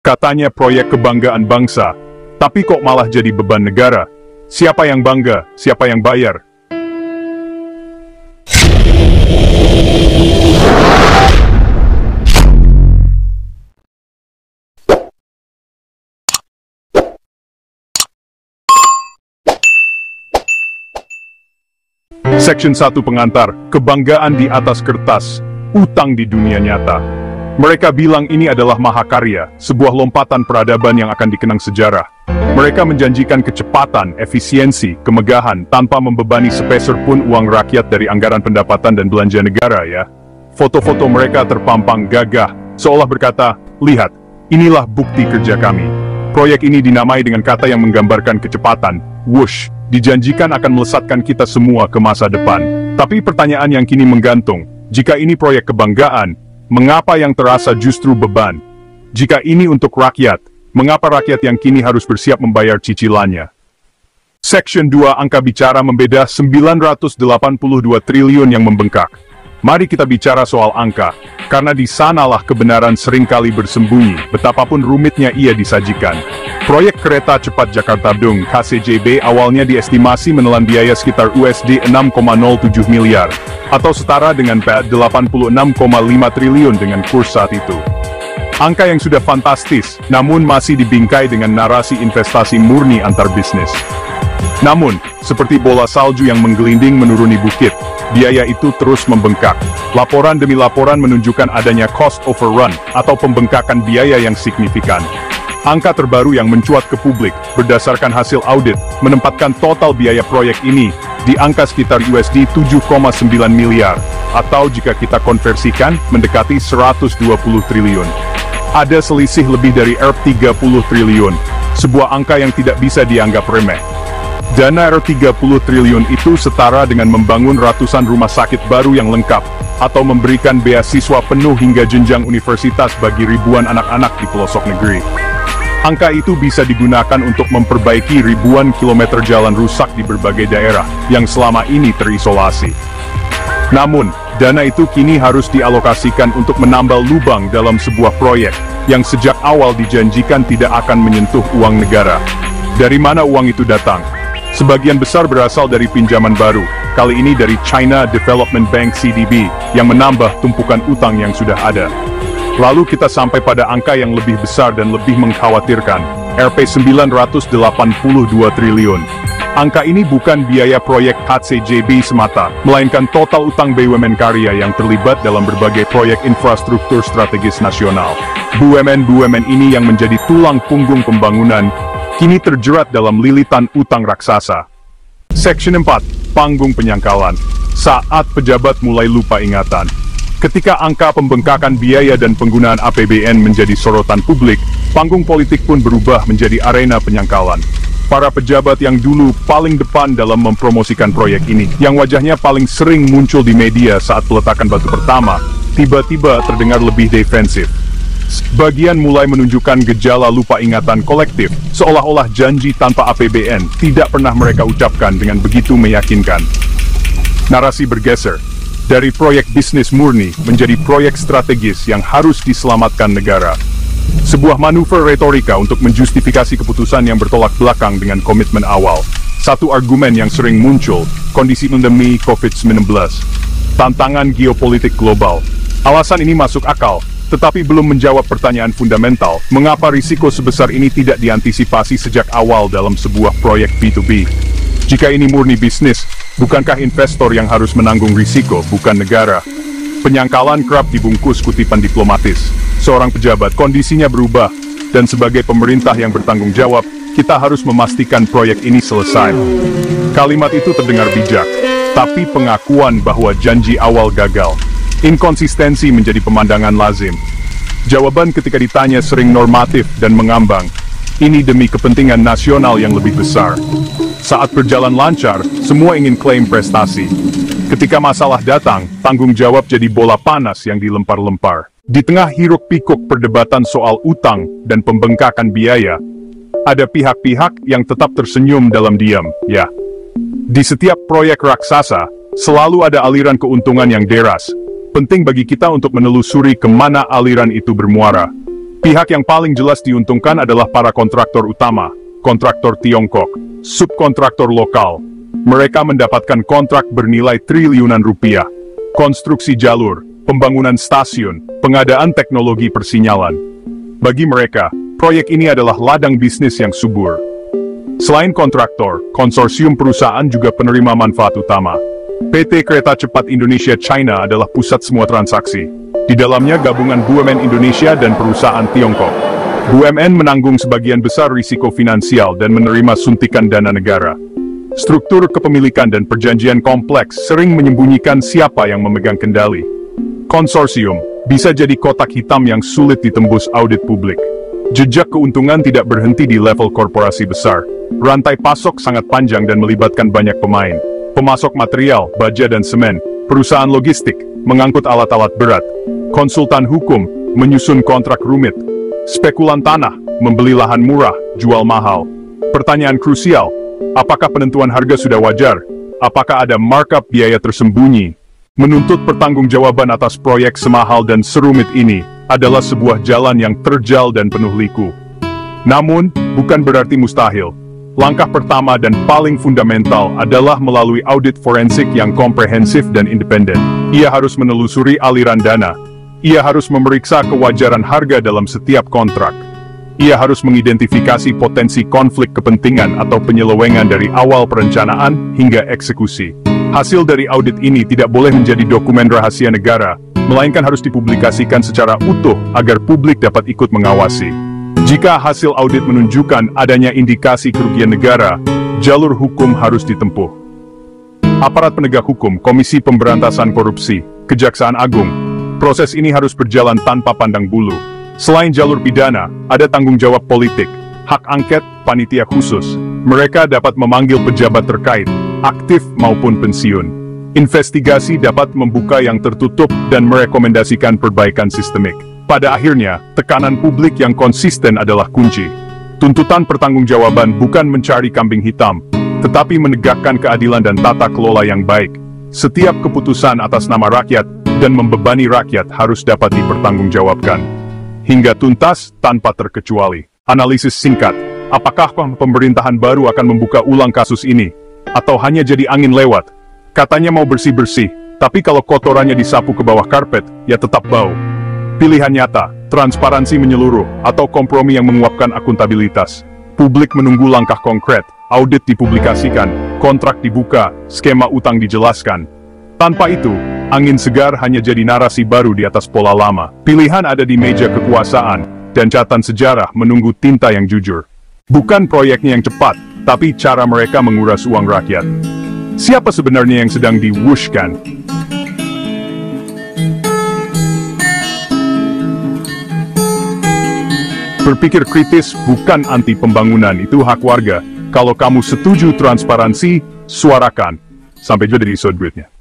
Katanya proyek kebanggaan bangsa, tapi kok malah jadi beban negara? Siapa yang bangga, siapa yang bayar? Section 1 pengantar, kebanggaan di atas kertas, utang di dunia nyata. Mereka bilang ini adalah mahakarya, sebuah lompatan peradaban yang akan dikenang sejarah. Mereka menjanjikan kecepatan, efisiensi, kemegahan, tanpa membebani sepeser pun uang rakyat dari anggaran pendapatan dan belanja negara ya. Foto-foto mereka terpampang gagah, seolah berkata, lihat, inilah bukti kerja kami. Proyek ini dinamai dengan kata yang menggambarkan kecepatan, whoosh, dijanjikan akan melesatkan kita semua ke masa depan. Tapi pertanyaan yang kini menggantung, jika ini proyek kebanggaan, mengapa yang terasa justru beban? Jika ini untuk rakyat, mengapa rakyat yang kini harus bersiap membayar cicilannya? Section 2 angka bicara membeda 982 triliun yang membengkak. Mari kita bicara soal angka, karena di sanalah kebenaran seringkali bersembunyi, betapapun rumitnya ia disajikan. Proyek kereta cepat Jakarta-Bandung (KCJB) awalnya diestimasi menelan biaya sekitar USD 6,07 miliar, atau setara dengan 86,5 triliun dengan kurs saat itu. Angka yang sudah fantastis, namun masih dibingkai dengan narasi investasi murni antar bisnis. Namun, seperti bola salju yang menggelinding menuruni bukit, biaya itu terus membengkak. Laporan demi laporan menunjukkan adanya cost overrun, atau pembengkakan biaya yang signifikan. Angka terbaru yang mencuat ke publik, berdasarkan hasil audit, menempatkan total biaya proyek ini di angka sekitar USD 7,9 miliar, atau jika kita konversikan, mendekati 120 triliun. Ada selisih lebih dari 30 triliun, sebuah angka yang tidak bisa dianggap remeh. Dana 30 triliun itu setara dengan membangun ratusan rumah sakit baru yang lengkap, atau memberikan beasiswa penuh hingga jenjang universitas bagi ribuan anak-anak di pelosok negeri. Angka itu bisa digunakan untuk memperbaiki ribuan kilometer jalan rusak di berbagai daerah, yang selama ini terisolasi. Namun, dana itu kini harus dialokasikan untuk menambal lubang dalam sebuah proyek, yang sejak awal dijanjikan tidak akan menyentuh uang negara. Dari mana uang itu datang? Sebagian besar berasal dari pinjaman baru, kali ini dari China Development Bank (CDB), yang menambah tumpukan utang yang sudah ada. Lalu kita sampai pada angka yang lebih besar dan lebih mengkhawatirkan, Rp 982 triliun. Angka ini bukan biaya proyek KCJB semata, melainkan total utang BUMN karya yang terlibat dalam berbagai proyek infrastruktur strategis nasional. BUMN-BUMN ini yang menjadi tulang punggung pembangunan, kini terjerat dalam lilitan utang raksasa. Section 4, panggung penyangkalan. Saat pejabat mulai lupa ingatan. Ketika angka pembengkakan biaya dan penggunaan APBN menjadi sorotan publik, panggung politik pun berubah menjadi arena penyangkalan. Para pejabat yang dulu paling depan dalam mempromosikan proyek ini, yang wajahnya paling sering muncul di media saat peletakan batu pertama, tiba-tiba terdengar lebih defensif. Sebagian mulai menunjukkan gejala lupa ingatan kolektif, seolah-olah janji tanpa APBN tidak pernah mereka ucapkan dengan begitu meyakinkan. Narasi bergeser. Dari proyek bisnis murni menjadi proyek strategis yang harus diselamatkan negara. Sebuah manuver retorika untuk menjustifikasi keputusan yang bertolak belakang dengan komitmen awal. Satu argumen yang sering muncul, kondisi pandemi COVID-19. Tantangan geopolitik global. Alasan ini masuk akal, tetapi belum menjawab pertanyaan fundamental, mengapa risiko sebesar ini tidak diantisipasi sejak awal dalam sebuah proyek B2B. Jika ini murni bisnis, bukankah investor yang harus menanggung risiko, bukan negara? Penyangkalan kerap dibungkus kutipan diplomatis. Seorang pejabat, kondisinya berubah, dan sebagai pemerintah yang bertanggung jawab, kita harus memastikan proyek ini selesai. Kalimat itu terdengar bijak, tapi pengakuan bahwa janji awal gagal. Inkonsistensi menjadi pemandangan lazim. Jawaban ketika ditanya sering normatif dan mengambang. Ini demi kepentingan nasional yang lebih besar. Saat berjalan lancar, semua ingin klaim prestasi. Ketika masalah datang, tanggung jawab jadi bola panas yang dilempar-lempar. Di tengah hiruk-pikuk perdebatan soal utang dan pembengkakan biaya, ada pihak-pihak yang tetap tersenyum dalam diam, ya. Di setiap proyek raksasa, selalu ada aliran keuntungan yang deras. Penting bagi kita untuk menelusuri kemana aliran itu bermuara. Pihak yang paling jelas diuntungkan adalah para kontraktor utama, kontraktor Tiongkok, subkontraktor lokal. Mereka mendapatkan kontrak bernilai triliunan rupiah, konstruksi jalur, pembangunan stasiun, pengadaan teknologi persinyalan. Bagi mereka, proyek ini adalah ladang bisnis yang subur. Selain kontraktor, konsorsium perusahaan juga penerima manfaat utama. PT Kereta Cepat Indonesia China adalah pusat semua transaksi. Di dalamnya gabungan BUMN Indonesia dan perusahaan Tiongkok. BUMN menanggung sebagian besar risiko finansial dan menerima suntikan dana negara. Struktur kepemilikan dan perjanjian kompleks sering menyembunyikan siapa yang memegang kendali. Konsorsium bisa jadi kotak hitam yang sulit ditembus audit publik. Jejak keuntungan tidak berhenti di level korporasi besar. Rantai pasok sangat panjang dan melibatkan banyak pemain. Pemasok material, baja dan semen, perusahaan logistik, mengangkut alat-alat berat, konsultan hukum, menyusun kontrak rumit, spekulan tanah, membeli lahan murah, jual mahal. Pertanyaan krusial, apakah penentuan harga sudah wajar? Apakah ada markup biaya tersembunyi? Menuntut pertanggungjawaban atas proyek semahal dan serumit ini adalah sebuah jalan yang terjal dan penuh liku. Namun, bukan berarti mustahil. Langkah pertama dan paling fundamental adalah melalui audit forensik yang komprehensif dan independen. Ia harus menelusuri aliran dana. Ia harus memeriksa kewajaran harga dalam setiap kontrak. Ia harus mengidentifikasi potensi konflik kepentingan atau penyelewengan dari awal perencanaan hingga eksekusi. Hasil dari audit ini tidak boleh menjadi dokumen rahasia negara, melainkan harus dipublikasikan secara utuh agar publik dapat ikut mengawasi. Jika hasil audit menunjukkan adanya indikasi kerugian negara, jalur hukum harus ditempuh. Aparat penegak hukum, Komisi Pemberantasan Korupsi, Kejaksaan Agung, proses ini harus berjalan tanpa pandang bulu. Selain jalur pidana, ada tanggung jawab politik, hak angket, panitia khusus. Mereka dapat memanggil pejabat terkait, aktif maupun pensiun. Investigasi dapat membuka yang tertutup dan merekomendasikan perbaikan sistemik. Pada akhirnya, tekanan publik yang konsisten adalah kunci. Tuntutan pertanggungjawaban bukan mencari kambing hitam, tetapi menegakkan keadilan dan tata kelola yang baik. Setiap keputusan atas nama rakyat dan membebani rakyat harus dapat dipertanggungjawabkan. Hingga tuntas tanpa terkecuali. Analisis singkat, apakah pemerintahan baru akan membuka ulang kasus ini? Atau hanya jadi angin lewat? Katanya mau bersih-bersih, tapi kalau kotorannya disapu ke bawah karpet, ya tetap bau. Pilihan nyata, transparansi menyeluruh, atau kompromi yang menguapkan akuntabilitas. Publik menunggu langkah konkret, audit dipublikasikan, kontrak dibuka, skema utang dijelaskan. Tanpa itu, angin segar hanya jadi narasi baru di atas pola lama. Pilihan ada di meja kekuasaan, dan catatan sejarah menunggu tinta yang jujur. Bukan proyeknya yang cepat, tapi cara mereka menguras uang rakyat. Siapa sebenarnya yang sedang diwushkan? Berpikir kritis bukan anti pembangunan, itu hak warga. Kalau kamu setuju transparansi, suarakan. Sampai jumpa di episode berikutnya.